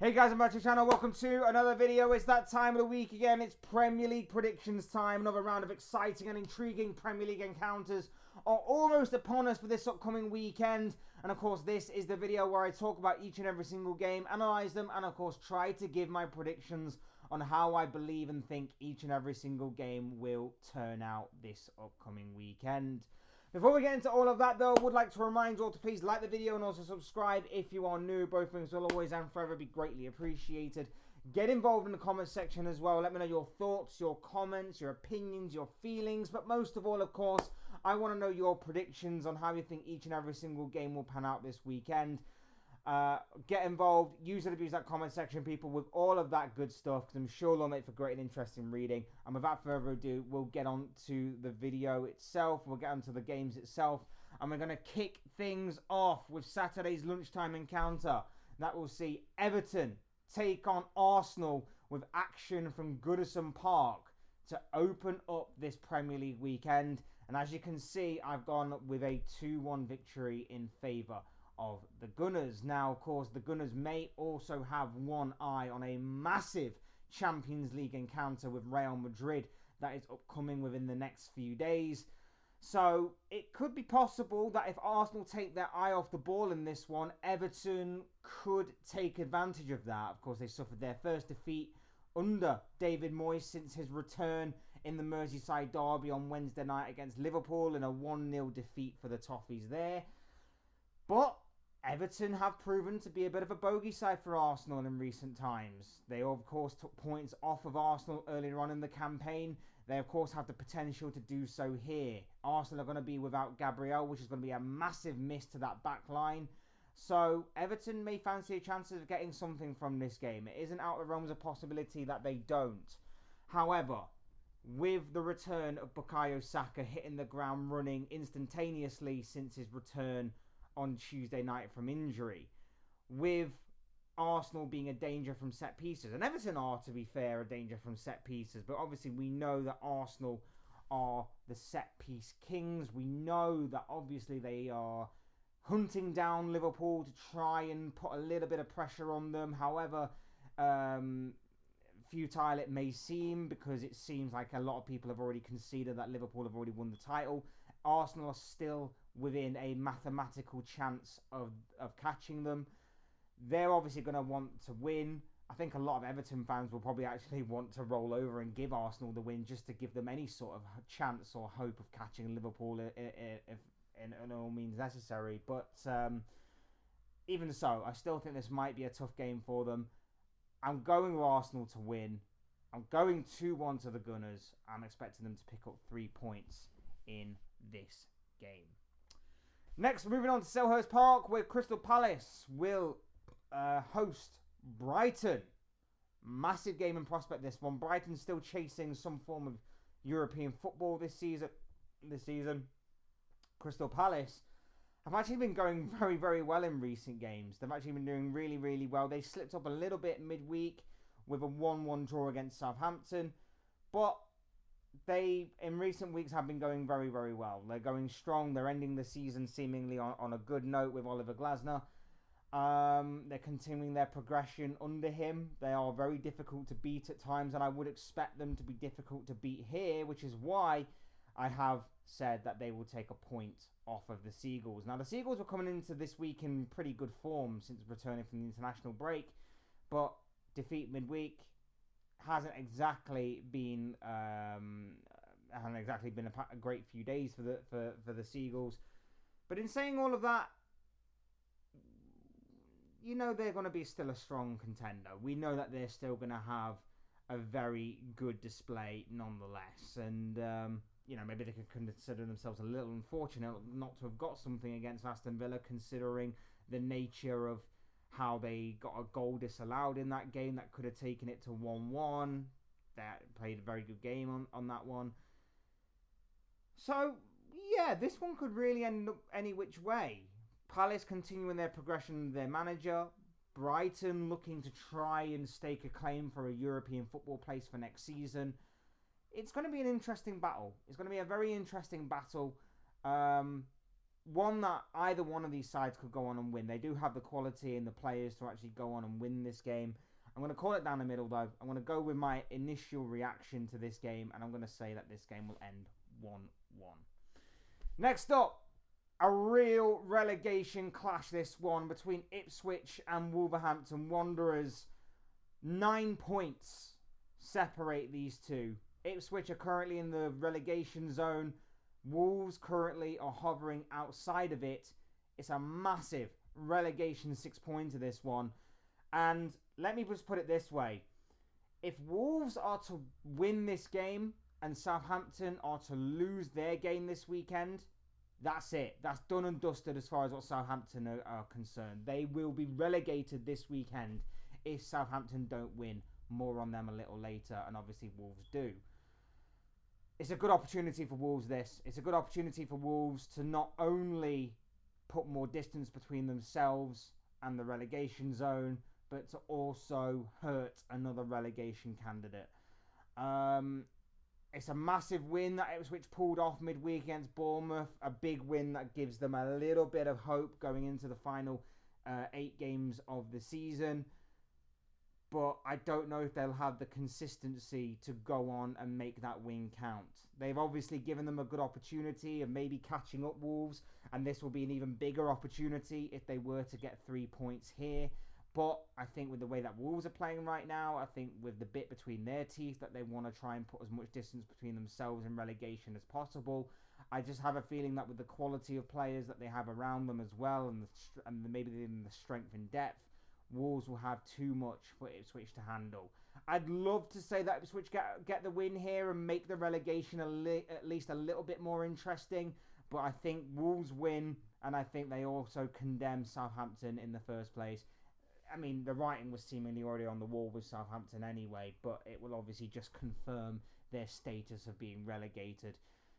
Hey guys, I'm back to the channel. Welcome to another video. It's that time of the week again. It's Premier League predictions time. Another round of exciting and intriguing Premier League encounters are almost upon us for this upcoming weekend. And of course, this is the video where I talk about each and every single game, analyze them, and of course, try to give my predictions on how I believe and think each and every single game will turn out this upcoming weekend. Before we get into all of that though, I would like to remind you all to please like the video and also subscribe if you are new. Both things will always and forever be greatly appreciated. Get involved in the comment section as well. Let me know your thoughts, your comments, your opinions, your feelings. But most of all, of course, I want to know your predictions on how you think each and every single game will pan out this weekend. Get involved, use and abuse that comment section, people, with all of that good stuff, because I'm sure they'll make for great and interesting reading. And without further ado, we'll get on to the video itself. We'll get on to the games itself, and we're going to kick things off with Saturday's lunchtime encounter. That will see Everton take on Arsenal with action from Goodison Park to open up this Premier League weekend. And as you can see, I've gone with a 2-1 victory in favour of the Gunners. Now, of course, the Gunners may also have one eye on a massive Champions League encounter with Real Madrid that is upcoming within the next few days. So it could be possible that if Arsenal take their eye off the ball in this one, Everton could take advantage of that. Of course, they suffered their first defeat under David Moyes since his return in the Merseyside derby on Wednesday night against Liverpool in a 1-0 defeat for the Toffees there. But Everton have proven to be a bit of a bogey side for Arsenal in recent times. They, of course, took points off of Arsenal earlier on in the campaign. They, of course, have the potential to do so here. Arsenal are going to be without Gabriel, which is going to be a massive miss to that back line. So Everton may fancy a chance of getting something from this game. It isn't out of the realms of possibility that they don't. However, with the return of Bukayo Saka hitting the ground running instantaneously since his return on Tuesday night from injury, with Arsenal being a danger from set pieces, and Everton are, to be fair, a danger from set pieces, but obviously we know that Arsenal are the set piece kings. We know that obviously they are hunting down Liverpool to try and put a little bit of pressure on them. However, futile it may seem, because it seems like a lot of people have already conceded that Liverpool have already won the title. Arsenal are still within a mathematical chance of catching them. They're obviously going to want to win. I think a lot of Everton fans will probably actually want to roll over and give Arsenal the win just to give them any sort of chance or hope of catching Liverpool if in all means necessary. But even so, I still think this might be a tough game for them. I'm going with Arsenal to win. I'm going 2-1 to the Gunners. I'm expecting them to pick up 3 points in this game. Next, moving on to Selhurst Park, where Crystal Palace will host Brighton. Massive game in prospect, this one. Brighton still chasing some form of European football this season. Crystal Palace have actually been going very, very well in recent games. They've actually been doing really, really well. They slipped up a little bit midweek with a 1-1 draw against Southampton, but they, in recent weeks, have been going very, very well. They're going strong. They're ending the season seemingly on a good note with Oliver Glasner. They're continuing their progression under him. They are very difficult to beat at times, and I would expect them to be difficult to beat here, which is why I have said that they will take a point off of the Seagulls. Now, the Seagulls were coming into this week in pretty good form since returning from the international break, but defeat midweek hasn't exactly been a great few days for the Seagulls. But in saying all of that, you know they're going to be still a strong contender. We know that they're still going to have a very good display nonetheless. And, you know, maybe they could consider themselves a little unfortunate not to have got something against Aston Villa, considering the nature of how they got a goal disallowed in that game that could have taken it to 1-1. They played a very good game on that one. So, yeah, this one could really end up any which way. Palace continuing their progression with their manager. Brighton looking to try and stake a claim for a European football place for next season. It's going to be an interesting battle. It's going to be a very interesting battle. one that either one of these sides could go on and win. They do have the quality and the players to actually go on and win this game. I'm going to call it down the middle, though. I'm going to go with my initial reaction to this game, and I'm going to say that this game will end 1-1. Next up, a real relegation clash, this one, between Ipswich and Wolverhampton Wanderers. 9 points separate these two. Ipswich are currently in the relegation zone. Wolves currently are hovering outside of it. It's a massive relegation 6-pointer, this one. And let me just put it this way. If Wolves are to win this game and Southampton are to lose their game this weekend, that's it. That's done and dusted as far as what Southampton are concerned. They will be relegated this weekend if Southampton don't win. More on them a little later, and obviously Wolves do. It's a good opportunity for Wolves, this. It's a good opportunity for Wolves to not only put more distance between themselves and the relegation zone, but to also hurt another relegation candidate. It's a massive win that Ipswich pulled off midweek against Bournemouth. A big win that gives them a little bit of hope going into the final 8 games of the season. But I don't know if they'll have the consistency to go on and make that win count. They've obviously given them a good opportunity of maybe catching up Wolves, and this will be an even bigger opportunity if they were to get 3 points here. But I think with the way that Wolves are playing right now, I think with the bit between their teeth that they want to try and put as much distance between themselves and relegation as possible. I just have a feeling that with the quality of players that they have around them as well, and maybe even the strength and depth, Wolves will have too much for Ipswich to handle. I'd love to say that Ipswich get the win here and make the relegation at least a little bit more interesting, but I think Wolves win, and I think they also condemn Southampton in the first place. I mean, the writing was seemingly already on the wall with Southampton anyway, but it will obviously just confirm their status of being relegated.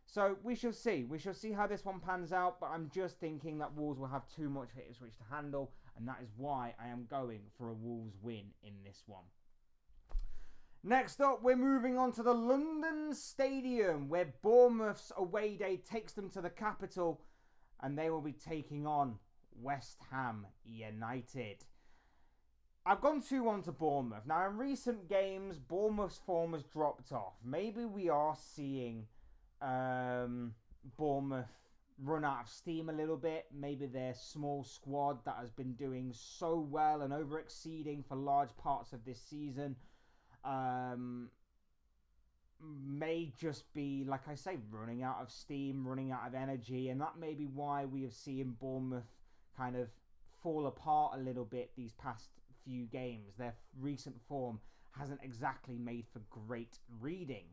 So we shall see. We shall see how this one pans out, but I'm just thinking that Wolves will have too much for Ipswich to handle, and that is why I am going for a Wolves win in this one. Next up, we're moving on to the London Stadium, where Bournemouth's away day takes them to the capital, and they will be taking on West Ham United. I've gone 2-1 to Bournemouth. Now, in recent games, Bournemouth's form has dropped off. Maybe we are seeing Bournemouth run out of steam a little bit. Maybe their small squad that has been doing so well and over-exceeding for large parts of this season may just be, like I say, running out of steam, running out of energy, and that may be why we have seen Bournemouth kind of fall apart a little bit these past few games. Their recent form hasn't exactly made for great reading.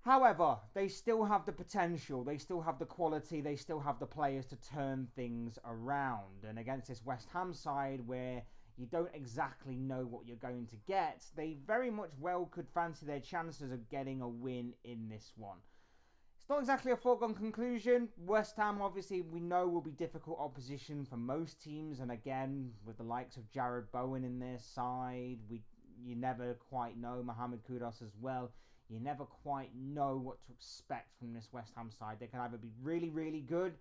However, they still have the potential, they still have the quality, they still have the players to turn things around. And against this West Ham side where you don't exactly know what you're going to get, they very much well could fancy their chances of getting a win in this one. It's not exactly a foregone conclusion. West Ham, obviously, we know will be difficult opposition for most teams. And again, with the likes of Jared Bowen in their side, you never quite know. Mohamed Kudus as well. You never quite know what to expect from this West Ham side. They can either be really, really good,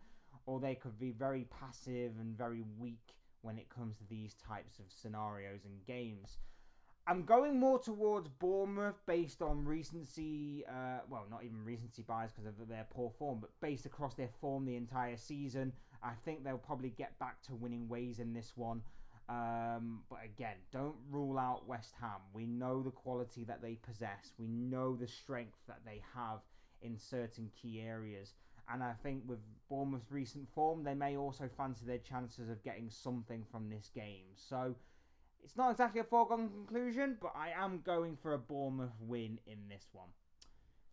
or they could be very passive and very weak when it comes to these types of scenarios and games. I'm going more towards Bournemouth based on recency, well, not even recency bias because of their poor form, but based across their form the entire season. I think they'll probably get back to winning ways in this one. But again, don't rule out West Ham. We know the quality that they possess. We know the strength that they have in certain key areas. And I think with Bournemouth's recent form, they may also fancy their chances of getting something from this game. So it's not exactly a foregone conclusion, but I am going for a Bournemouth win in this one.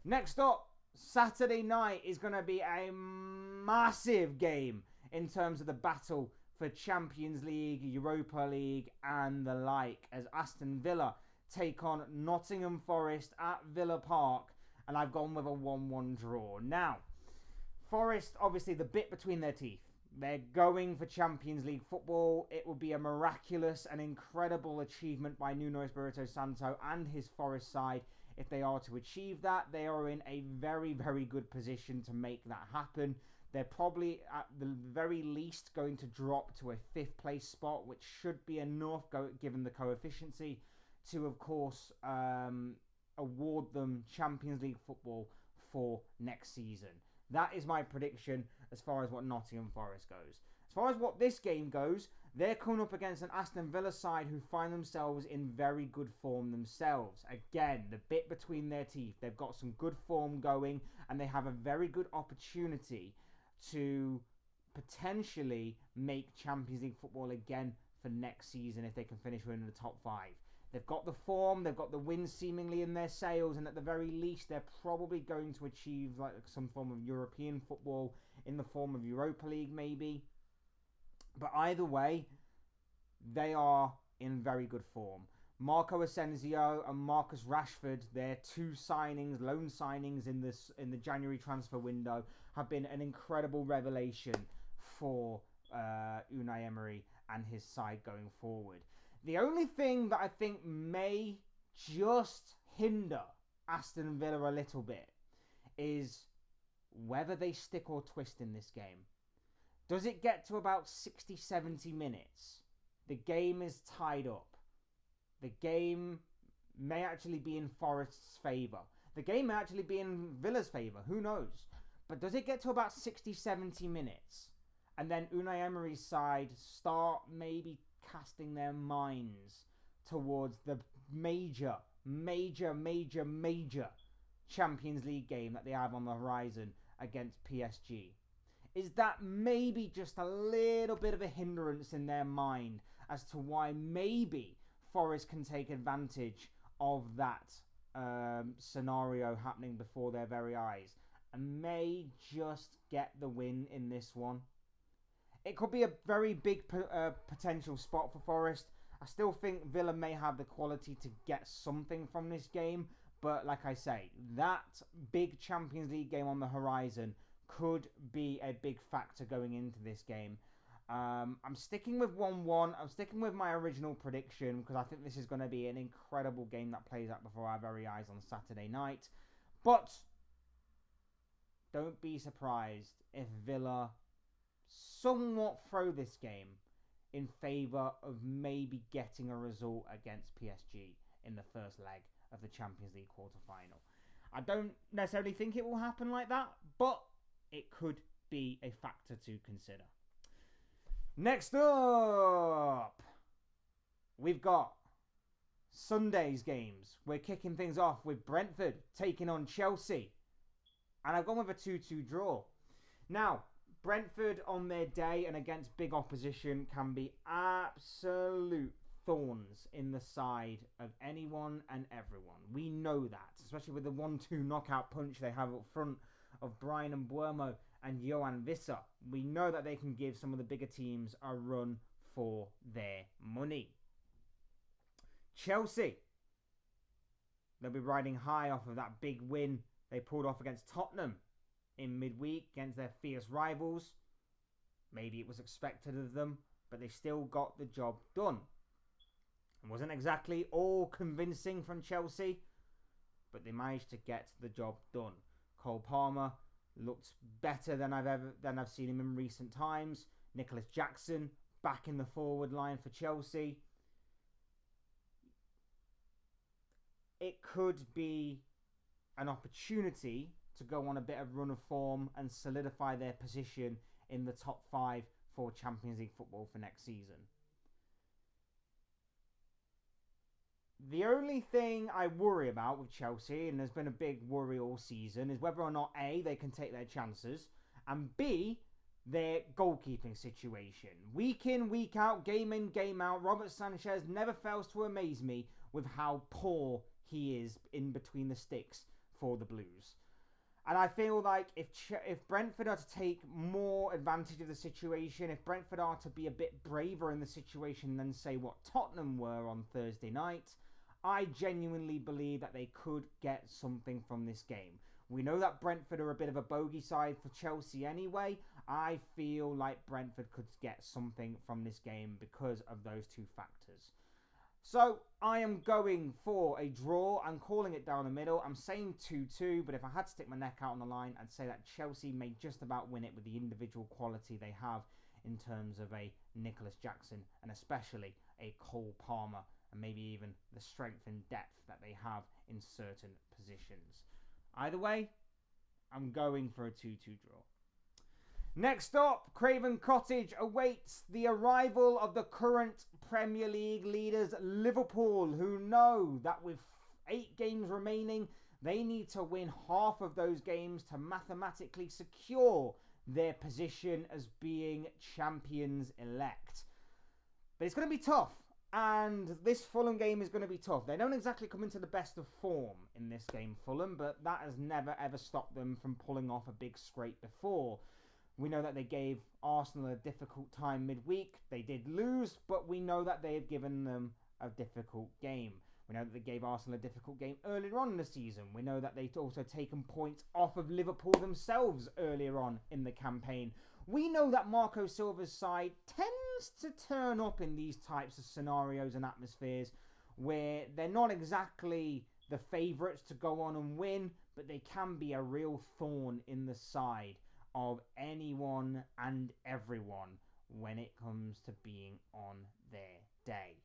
Next up, Saturday night is going to be a massive game in terms of the battle for Champions League, Europa League and the like, as Aston Villa take on Nottingham Forest at Villa Park, and I've gone with a 1-1 draw. Now, Forest, obviously the bit between their teeth. They're going for Champions League football. It will be a miraculous and incredible achievement by Nuno Espirito Santo and his Forest side. If they are to achieve that, they are in a very, very good position to make that happen. They're probably at the very least going to drop to a 5th place spot, which should be enough given the coefficiency to, of course, award them Champions League football for next season. That is my prediction as far as what Nottingham Forest goes. As far as what this game goes, they're coming up against an Aston Villa side who find themselves in very good form themselves. Again, the bit between their teeth. They've got some good form going, and they have a very good opportunity to potentially make Champions League football again for next season if they can finish within the top 5. They've got the form, they've got the wins seemingly in their sails, and at the very least, they're probably going to achieve like some form of European football in the form of Europa League, maybe. But either way, they are in very good form. Marco Asensio and Marcus Rashford, their 2 signings, loan signings in the January transfer window, have been an incredible revelation for Unai Emery and his side going forward. The only thing that I think may just hinder Aston Villa a little bit is whether they stick or twist in this game. Does it get to about 60, 70 minutes? The game is tied up. The game may actually be in Forest's favour. The game may actually be in Villa's favour. Who knows? But does it get to about 60, 70 minutes? And then Unai Emery's side start maybe casting their minds towards the major Champions League game that they have on the horizon against PSG. Is that maybe just a little bit of a hindrance in their mind as to why maybe Forest can take advantage of that scenario happening before their very eyes and may just get the win in this one? It could be a very big potential spot for Forest. I still think Villa may have the quality to get something from this game. But like I say, that big Champions League game on the horizon could be a big factor going into this game. I'm sticking with 1-1. I'm sticking with my original prediction because I think this is going to be an incredible game that plays out before our very eyes on Saturday night. But don't be surprised if Villa somewhat throw this game in favour of maybe getting a result against PSG in the first leg of the Champions League quarter-final. I don't necessarily think it will happen like that, but it could be a factor to consider. Next up, we've got Sunday's games. We're kicking things off with Brentford taking on Chelsea. And I've gone with a 2-2 draw. Now, Brentford on their day and against big opposition can be absolute thorns in the side of anyone and everyone. We know that, especially with the 1-2 knockout punch they have up front of Brian and Mbuemo and Johan Visser. We know that they can give some of the bigger teams a run for their money. Chelsea, they'll be riding high off of that big win they pulled off against Tottenham in midweek against their fierce rivals. Maybe it was expected of them, but they still got the job done. It wasn't exactly all convincing from Chelsea, but they managed to get the job done. Cole Palmer looked better than I've seen him in recent times. Nicholas Jackson back in the forward line for Chelsea. It could be an opportunity to go on a bit of run of form and solidify their position in the top 5 for Champions League football for next season. The only thing I worry about with Chelsea, and there's been a big worry all season, is whether or not A, they can take their chances, and B, their goalkeeping situation. Week in, week out, game in, game out, Robert Sanchez never fails to amaze me with how poor he is in between the sticks for the Blues. And I feel like if Brentford are to take more advantage of the situation, if Brentford are to be a bit braver in the situation than, say, what Tottenham were on Thursday night, I genuinely believe that they could get something from this game. We know that Brentford are a bit of a bogey side for Chelsea anyway. I feel like Brentford could get something from this game because of those two factors. So I am going for a draw. I'm calling it down the middle. I'm saying 2-2, but if I had to stick my neck out on the line, I'd say that Chelsea may just about win it with the individual quality they have in terms of a Nicholas Jackson and especially a Cole Palmer, and maybe even the strength and depth that they have in certain positions. Either way, I'm going for a 2-2 draw. Next up, Cravern Cottage awaits the arrival of the current Premier League leaders Liverpool, who know that with 8 games remaining, they need to win half of those games to mathematically secure their position as being champions-elect. But it's going to be tough, and this Fulham game is going to be tough. They don't exactly come into the best of form in this game, Fulham, but that has never ever stopped them from pulling off a big scrape before. We know that they gave Arsenal a difficult time midweek. They did lose, but we know that they have given them a difficult game. We know that they gave Arsenal a difficult game earlier on in the season. We know that they've also taken points off of Liverpool themselves earlier on in the campaign. We know that Marco Silva's side tends to turn up in these types of scenarios and atmospheres where they're not exactly the favourites to go on and win, but they can be a real thorn in the side of anyone and everyone when it comes to being on their day.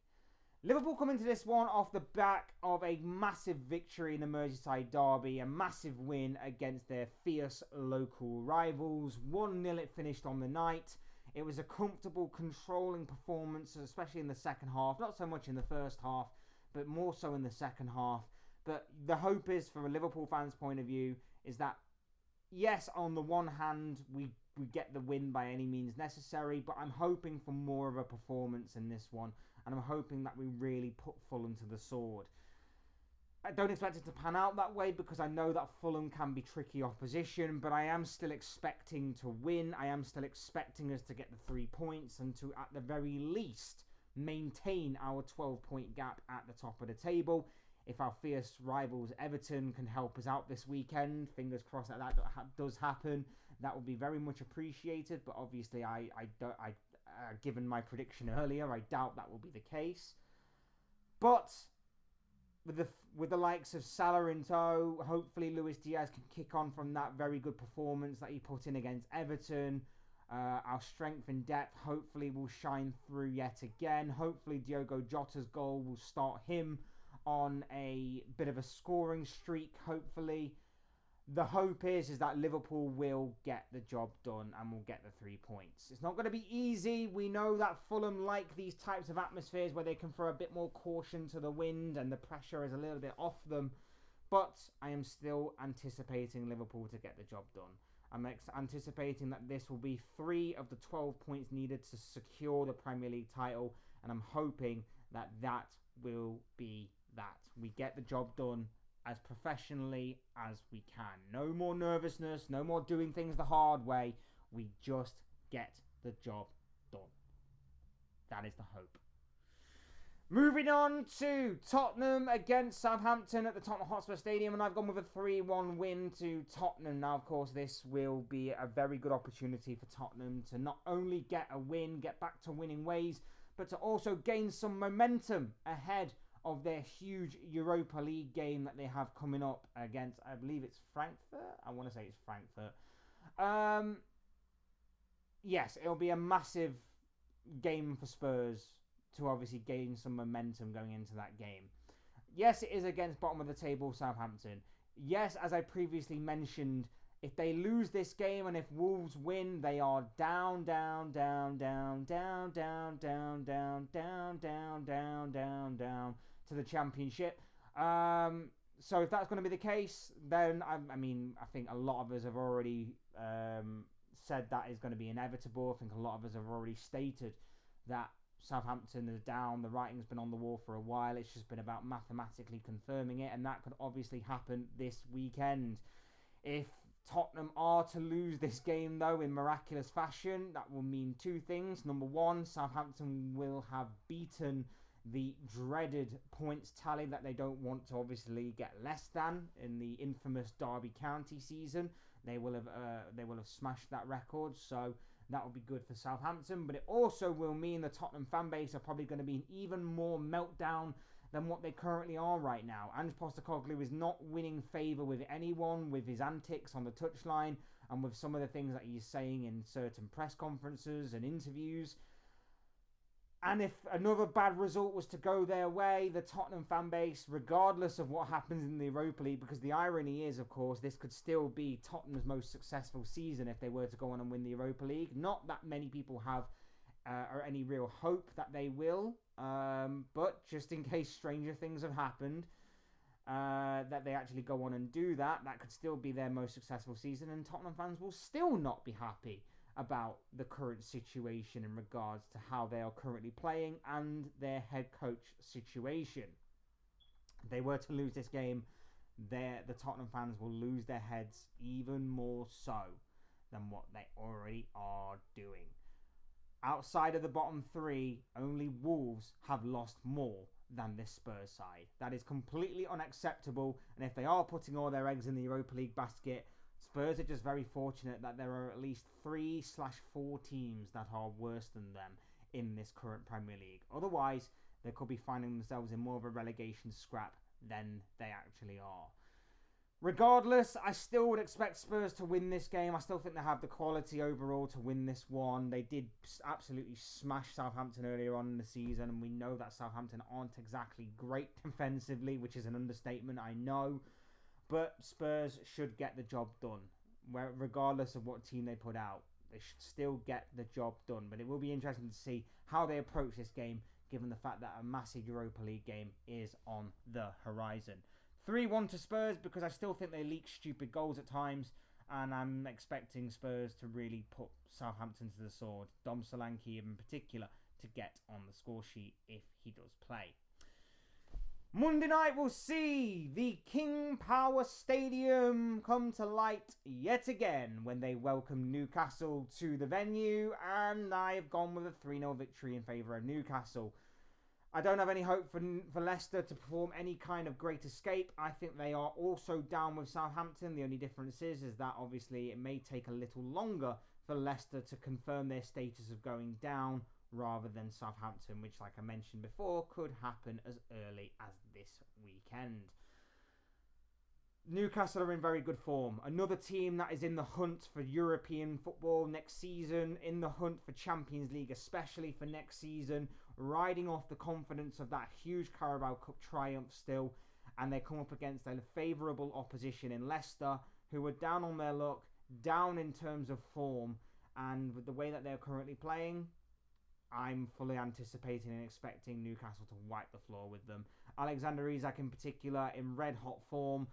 Liverpool come into this one off the back of a massive victory in the Merseyside derby, a massive win against their fierce local rivals. 1-0 it finished on the night. It was a comfortable, controlling performance, especially in the second half. Not so much in the first half, but more so in the second half. But the hope is, from a Liverpool fan's point of view, is that yes, on the one hand, we get the win by any means necessary, but I'm hoping for more of a performance in this one, and I'm hoping that we really put Fulham to the sword. I don't expect it to pan out that way because I know that Fulham can be tricky opposition, but I am still expecting to win. I am still expecting us to get the 3 points and to, at the very least, maintain our 12-point gap at the top of the table. If our fierce rivals Everton can help us out this weekend, fingers crossed that does happen, that will be very much appreciated. But obviously, given my prediction earlier, I doubt that will be the case. But with the likes of Salah in tow, hopefully Luis Diaz can kick on from that very good performance that he put in against Everton. Our strength and depth hopefully will shine through yet again. Hopefully Diogo Jota's goal will start him on a bit of a scoring streak, hopefully. The hope is that Liverpool will get the job done and will get the 3 points. It's not going to be easy. We know that Fulham like these types of atmospheres where they can throw a bit more caution to the wind and the pressure is a little bit off them. But I am still anticipating Liverpool to get the job done. I'm anticipating that this will be 3 of the 12 points needed to secure the Premier League title, and I'm hoping that that will be that. We get the job done as professionally as we can. No more nervousness, no more doing things the hard way. We just get the job done. That is the hope. Moving on to Tottenham against Southampton at the Tottenham Hotspur Stadium, and I've gone with a 3-1 win to Tottenham. Now, of course, this will be a very good opportunity for Tottenham to not only get a win, get back to winning ways, but to also gain some momentum ahead of their huge Europa League game that they have coming up against, I believe it's Frankfurt. I want to say it's Frankfurt. Yes, it'll be a massive game for Spurs to obviously gain some momentum going into that game. Yes, it is against bottom of the table Southampton. Yes, as I previously mentioned, if they lose this game and if Wolves win, they are down to the Championship. So if that's going to be the case, then I think a lot of us have already said that is going to be inevitable. I think a lot of us have already stated that Southampton is down. The writing's been on the wall for a while. It's just been about mathematically confirming it, and that could obviously happen this weekend. If Tottenham are to lose this game, though, in miraculous fashion, that will mean 2 things. Number 1, Southampton will have beaten the dreaded points tally that they don't want to obviously get less than in the infamous Derby County season. They will have smashed that record, so That would be good for Southampton, but it also will mean the Tottenham fan base are probably going to be in even more meltdown than what they currently are right now. Ange Postecoglou is not winning favour with anyone with his antics on the touchline and with some of the things that he's saying in certain press conferences and interviews. And if another bad result was to go their way, the Tottenham fan base, regardless of what happens in the Europa League, because the irony is, of course, this could still be Tottenham's most successful season if they were to go on and win the Europa League. Not that many people have or any real hope that they will, but just in case stranger things have happened, that they actually go on and do that, that could still be their most successful season, and Tottenham fans will still not be happy about the current situation in regards to how they are currently playing and their head coach situation. If they were to lose this game, the Tottenham fans will lose their heads even more so than what they already are doing. Outside of the bottom three, only Wolves have lost more than this Spurs side. That is completely unacceptable, and if they are putting all their eggs in the Europa League basket, Spurs are just very fortunate that there are at least 3/4 teams that are worse than them in this current Premier League. Otherwise, they could be finding themselves in more of a relegation scrap than they actually are. Regardless, I still would expect Spurs to win this game. I still think they have the quality overall to win this one. They did absolutely smash Southampton earlier on in the season, and we know that Southampton aren't exactly great defensively, which is an understatement, I know. But Spurs should get the job done, regardless of what team they put out. They should still get the job done. But it will be interesting to see how they approach this game, given the fact that a massive Europa League game is on the horizon. 3-1 to Spurs, because I still think they leak stupid goals at times, and I'm expecting Spurs to really put Southampton to the sword. Dom Solanke in particular to get on the score sheet if he does play. Monday night we'll see the King Power Stadium come to light yet again when they welcome Newcastle to the venue, and I've gone with a 3-0 victory in favour of Newcastle. I don't have any hope for Leicester to perform any kind of great escape. I think they are also down with Southampton. The only difference is that obviously it may take a little longer for Leicester to confirm their status of going down rather than Southampton, which, like I mentioned before, could happen as early as this weekend. Newcastle are in very good form. Another team that is in the hunt for European football next season, in the hunt for Champions League, especially for next season, riding off the confidence of that huge Carabao Cup triumph still, and they come up against a favourable opposition in Leicester, who are down on their luck, down in terms of form, and with the way that they're currently playing, I'm fully anticipating and expecting Newcastle to wipe the floor with them. Alexander Isak in particular in red hot form.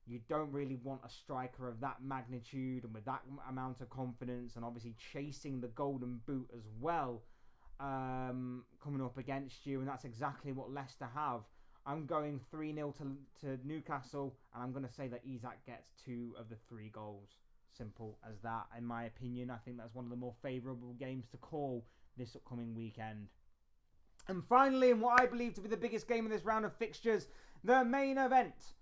You don't really want a striker of that magnitude and with that amount of confidence, and obviously chasing the golden boot as well, coming up against you, and that's exactly what Leicester have. I'm going 3-0 to Newcastle, and I'm going to say that Isak gets 2 of the 3 goals. Simple as that, in my opinion. I think that's one of the more favourable games to call this upcoming weekend. And finally, in what I believe to be the biggest game of this round of fixtures, the main event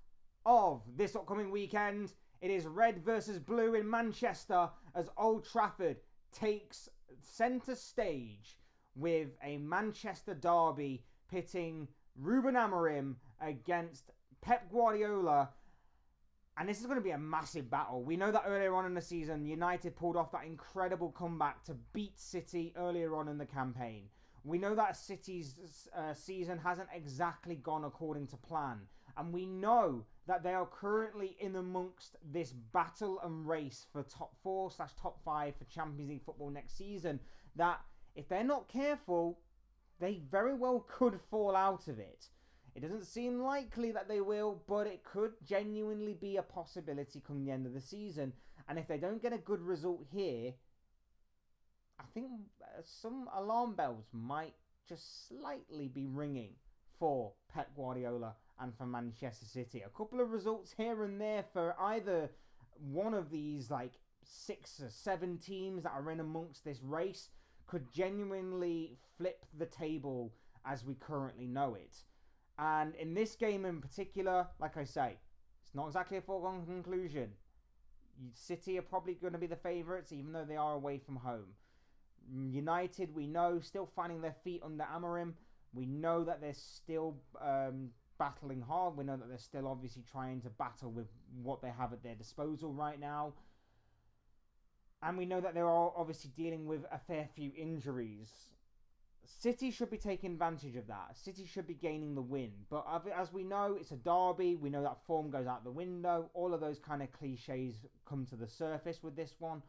of this upcoming weekend, it is red versus blue in Manchester as Old Trafford takes centre stage with a Manchester derby pitting Ruben Amorim against Pep Guardiola, and this is going to be a massive battle. We know that earlier on in the season United pulled off that incredible comeback to beat City earlier on in the campaign. We know that City's season hasn't exactly gone according to plan, and we know that they are currently in amongst this battle and race for top 4/top 5 for Champions League football next season, that if they're not careful, they very well could fall out of it. It doesn't seem likely that they will, but it could genuinely be a possibility come the end of the season. And if they don't get a good result here, I think some alarm bells might just slightly be ringing for Pep Guardiola and for Manchester City. A couple of results here and there for either one of these 6 or 7 teams that are in amongst this race could genuinely flip the table as we currently know it. And in this game in particular, like I say, it's not exactly a foregone conclusion. City are probably going to be the favourites, even though they are away from home. United, we know, still finding their feet under Amorim. We know that they're still battling hard. We know that they're still obviously trying to battle with what they have at their disposal right now. And we know that they're all obviously dealing with a fair few injuries. City should be taking advantage of that. City should be gaining the win. But as we know, it's a derby. We know that form goes out the window. All of those kind of cliches come to the surface with this one.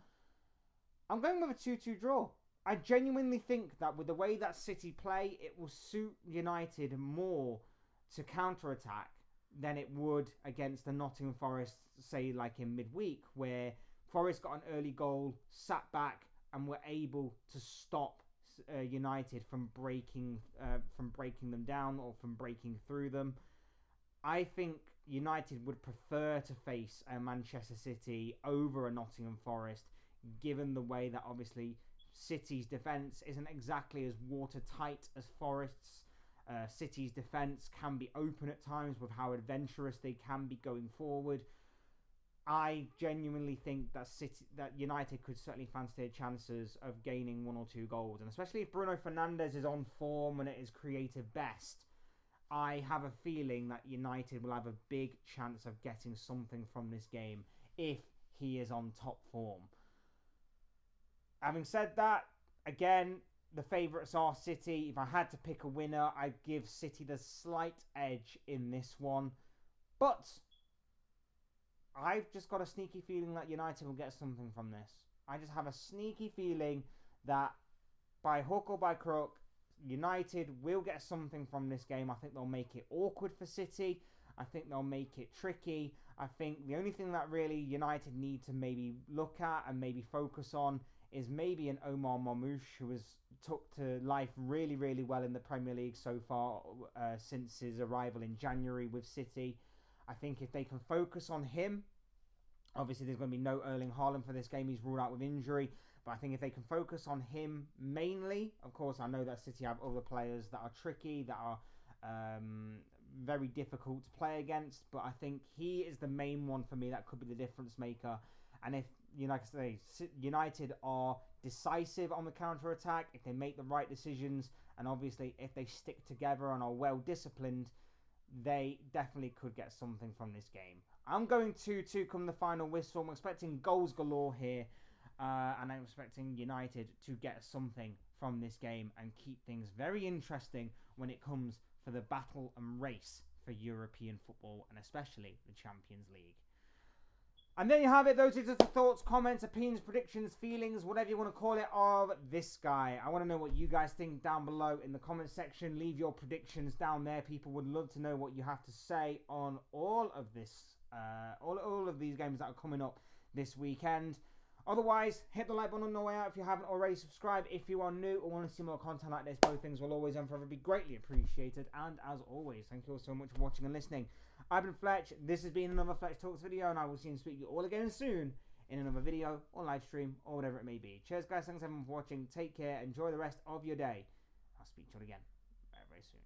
I'm going with a 2-2 draw. I genuinely think that with the way that City play, it will suit United more to counter-attack than it would against the Nottingham Forest, say like in midweek, where Forest got an early goal, sat back, and were able to stop United from breaking them down or from breaking through them. I think United would prefer to face a Manchester City over a Nottingham Forest, given the way that obviously City's defence isn't exactly as watertight as Forest's. City's defence can be open at times with how adventurous they can be going forward. I genuinely think that United could certainly fancy their chances of gaining 1 or 2 goals, and especially if Bruno Fernandes is on form and at his creative best, I have a feeling that United will have a big chance of getting something from this game if he is on top form. Having said that, again, the favourites are City. If I had to pick a winner, I'd give City the slight edge in this one. But I've just got a sneaky feeling that United will get something from this. I just have a sneaky feeling that by hook or by crook, United will get something from this game. I think they'll make it awkward for City. I think they'll make it tricky. I think the only thing that really United need to maybe look at and maybe focus on is maybe an Omar Marmoush, who has took to life really, really well in the Premier League so far since his arrival in January with City. I think if they can focus on him, obviously there's going to be no Erling Haaland for this game. He's ruled out with injury. But I think if they can focus on him mainly, of course, I know that City have other players that are tricky, that are very difficult to play against. But I think he is the main one for me that could be the difference maker. And if, like I say, United are decisive on the counter-attack, if they make the right decisions, and obviously if they stick together and are well-disciplined, they definitely could get something from this game. I'm going 2-2 come the final whistle. I'm expecting goals galore here. And I'm expecting United to get something from this game and keep things very interesting when it comes for the battle and race for European football, and especially the Champions League. And there you have it. Those are just the thoughts, comments, opinions, predictions, feelings, whatever you want to call it, of this guy. I want to know what you guys think down below in the comment section. Leave your predictions down there. People would love to know what you have to say on all of this, all of these games that are coming up this weekend. Otherwise, hit the like button on the way out if you haven't already. Subscribe if you are new or want to see more content like this. Both things will always and forever be greatly appreciated. And as always, thank you all so much for watching and listening. I've been Fletch. This has been another Fletch Talks video, and I will see and speak to you all again soon in another video or live stream or whatever it may be. Cheers, guys. Thanks everyone for watching. Take care. Enjoy the rest of your day. I'll speak to you again very, very soon.